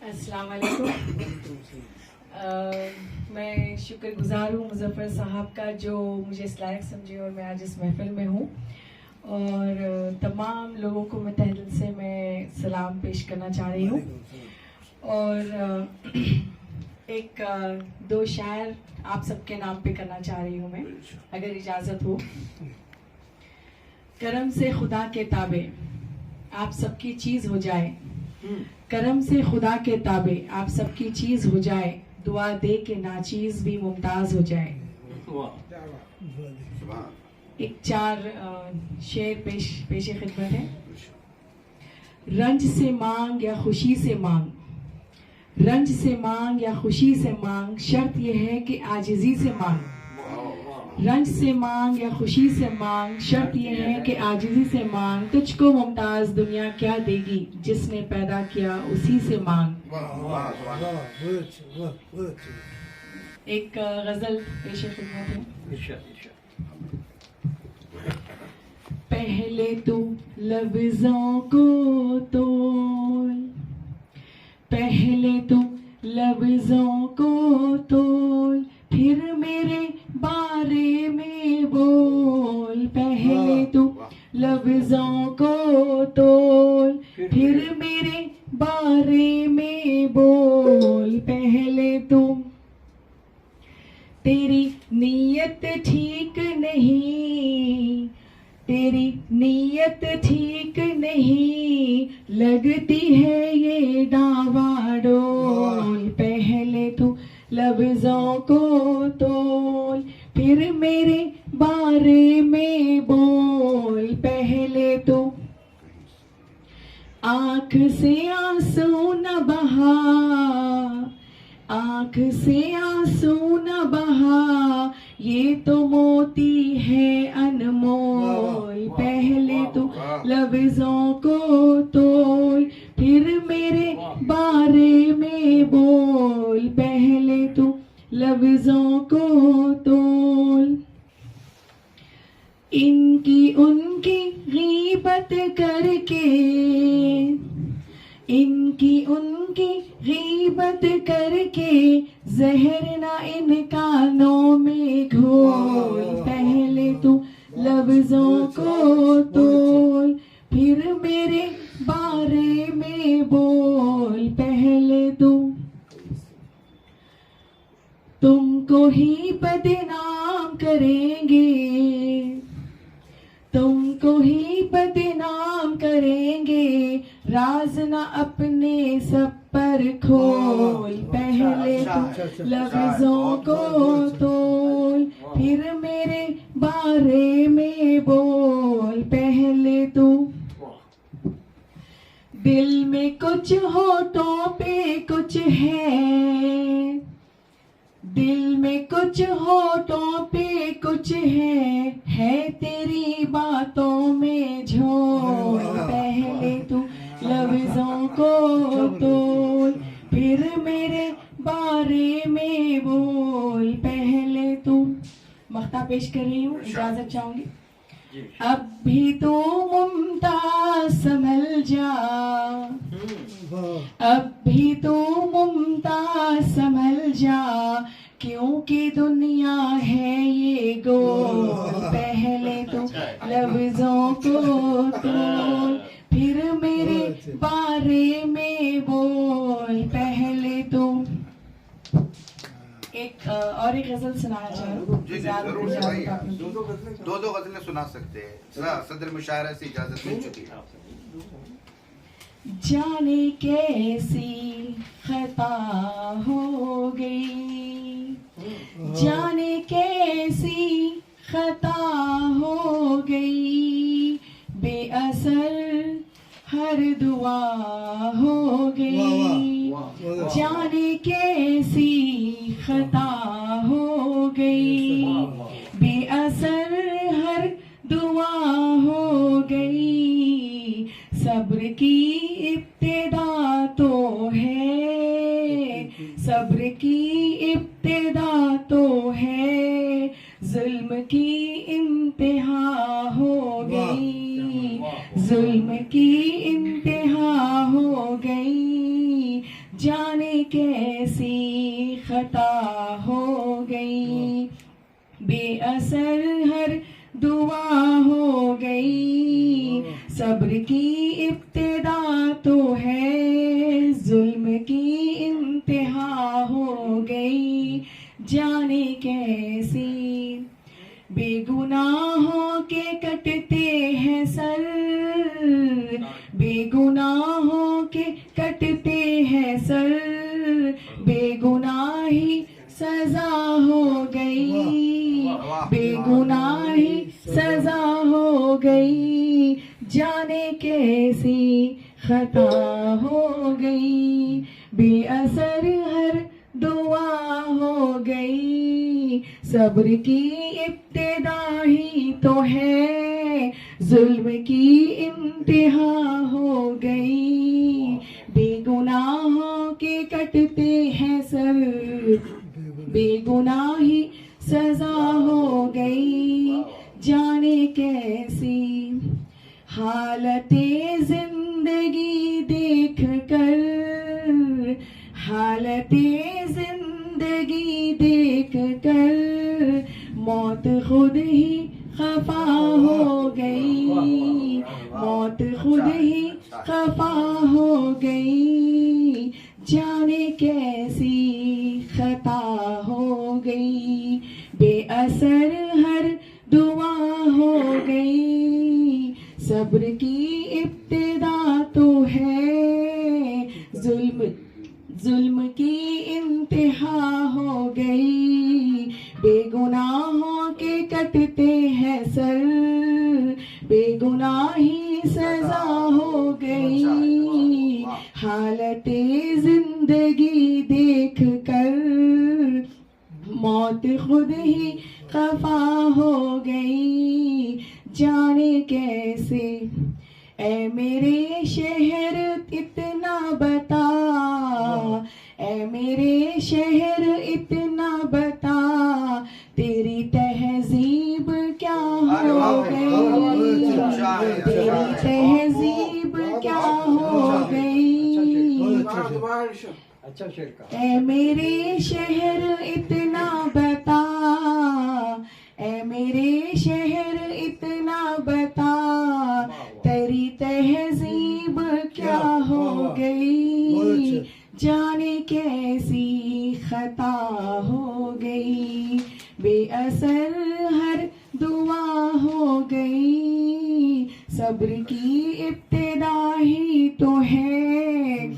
अस्सलाम वालेकुम। मैं शुक्रगुजार हूँ मुज़फ़्फ़र साहब का जो मुझे इस लायक समझे और मैं आज इस महफ़िल में हूँ। और तमाम लोगों को मैं तहे दिल से मैं सलाम पेश करना चाह रही हूँ। और एक दो शायर आप सबके नाम पे करना चाह रही हूँ मैं, अगर इजाज़त हो। करम से खुदा के ताबे आप सबकी चीज़ हो जाए, करम से खुदा के ताबे आप सबकी चीज हो जाए, दुआ दे के नाचीज भी मुमताज हो जाए। एक चार शेर पेश खिदमत है। रंज से मांग या खुशी से मांग, रंज से मांग या खुशी से मांग, शर्त यह है कि आजिजी से मांग। रंज से मांग या खुशी से मांग, शर्त यह है कि आजिजी से मांग। तुझको मुमताज दुनिया क्या देगी, जिसने पैदा किया उसी से मांग। एक गजल पेश खिदमत है। पहले तो लफ्जों को तोल, पहले तो लफ्जों को तोल, फिर मेरे बारे में बोल। पहले तो लफ्जों को तोल, फिर मेरे बारे में बोल। पहले तो तेरी नीयत ठीक नहीं, तेरी नीयत ठीक नहीं, लगती है ये डावाडोल। पहले तो लफ्जों को तोल, फिर मेरे बारे में बोल। पहले तो आंख से आंसू न बहा, आंख से आंसू न बहा, ये तो मोती है अनमोल। पहले तो लफ्जों को तोल, फिर मेरे बारे में बोल। पहले तो लफ्जों को तोल। इनकी उनकी गीबत करके, इनकी उनकी गीबत करके, जहर ना इन कानों में घोल। पहले तो लफ्जों को तोल, फिर मेरे बारे में बोल। पहले तो तुमको ही बदनाम करेंगे, तुमको ही बदनाम करेंगे, राज ना अपने सब पर खोल। पहले तो लफ्जों को तोल, फिर मेरे बारे में बोल। पहले तो दिल में कुछ होठों पे कुछ है, दिल में कुछ होठों पे कुछ है तेरी बातों में झोल। पहले तो लफ्जों को तोल, फिर मेरे बारे में बोल। पहले तो मख्ता पेश कर रही हूँ, इजाजत चाहूंगी। अब भी तो मुमताज संभल जा, अब भी तो मुमताज संभल जा, क्योंकि दुनिया है ये गोल। पहले तो लफ्जों को तोल, फिर मेरे बारे में बोल। पहले तो एक और एक गजल सुनाना चाहूँ। दो गजलें सुना सकते हैं। सदर मुशायरा से इजाजत मिल चुकी है। जाने कैसी खता हो गई, जाने कैसी खता हो गई, बेअसर हर दुआ हो गई। जाने कैसी खता हो गई, बेअसर हर दुआ हो गई। सब्र की इब्तिदा तो है, सब्र की इब्तिदा तो है, जुल्म की इंतहा हो गई, जुल्म की इंतहा हो गई। जाने कैसी खता हो गई, बेअसर हर दुआ हो गई। सब्र की इब्तिदा तो है, जुल्म की इंतहा हो गई। जाने कैसी बेगुनाहों के कटते हैं सर, बेगुनाहों के कटते हैं सर, बेगुनाही सजा हो गई, बेगुनाही सजा हो गई। जाने कैसी खता हो गई, बेअसर हर दुआ हो गई। सब्र की इब्तिदा ही तो है, जुल्म की इंतहा हो गई। बेगुनाहों के कटते हैं सर, बेगुनाही सजा हो गई। जाने कैसी हालते जिंदगी देख कर, हालते जिंदगी देख कर, मौत खुद ही खफा हो गई, मौत खुद ही खफा हो गई। जाने कैसी खता हो गई, बेअसर हर दुआ हो गई। सब्र की इब्तिदा तो है, जुल्म की इंतहा हो गई। बेगुनाहों के कटते हैं सर, बेगुनाही सजा हो गई। हालते जिंदगी देख कर, मौत खुद ही खफा हो गई। जाने कैसे ऐ मेरे शहर इतना बता, ऐ मेरे शहर इतना बता, तेरी तहजीब क्या हो गई, तेरी तहजीब क्या हो गई। ऐ मेरे शहर इतना बता, ऐ मेरे शहर इतना बता, तेरी तहजीब क्या हो गई। जाने कैसी खता हो गई, बेअसर हर दुआ हो गई। सब्र की इब्तिदा ही तो है,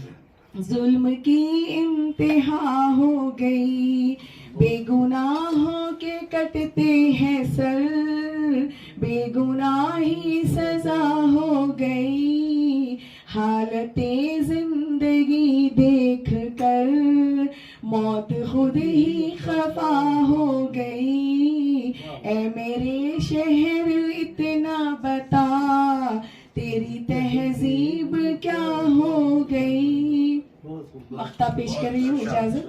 जुल्म की इंतहा हो गई। बेगुनाहों के कटते हैं सर, बेगुनाही सजा हो गई। हालते जिंदगी देख कर, मौत खुद ही खफा हो गई। ऐ मेरे शहर इतना बता, तेरी तहजीब क्या हो गई। मख्ता पेश कर रही हूँ, इजाजत।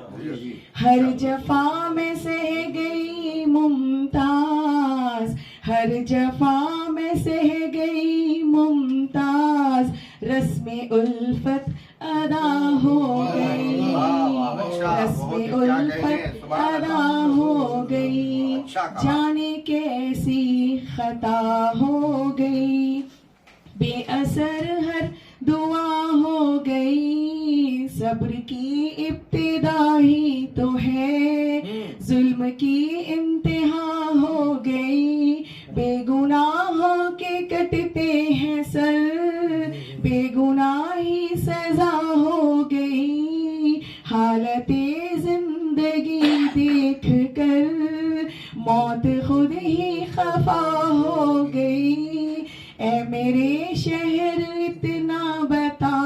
हर जफा में सह गई मुमताज, हर जफा में सह गई मुमताज, रस्मे उल्फत अदा हो गई, रस्मे उल्फत अदा हो गई। जाने कैसी खता हो गई, बेअसर हर दुआ हो गई। सब्र की इब्तिदा ही तो है, जुल्म की इंतहा हो गई। बेगुनाहों के कटते हैं सर, बेगुनाही सजा हो गई। हालते जिंदगी देख कर, मौत खुद ही खफा हो गई। ऐ मेरे शहर इतना बता,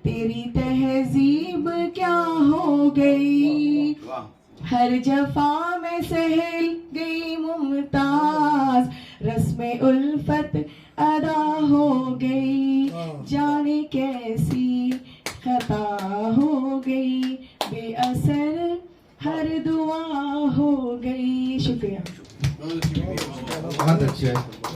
तेरी तहजीब क्या हो गई। हर जफा में सहल गई मुमताज, रस्मे उल्फत अदा हो गई। जाने कैसी खता हो गई, बेअसर हर दुआ हो गई। शुक्रिया। बहुत अच्छे।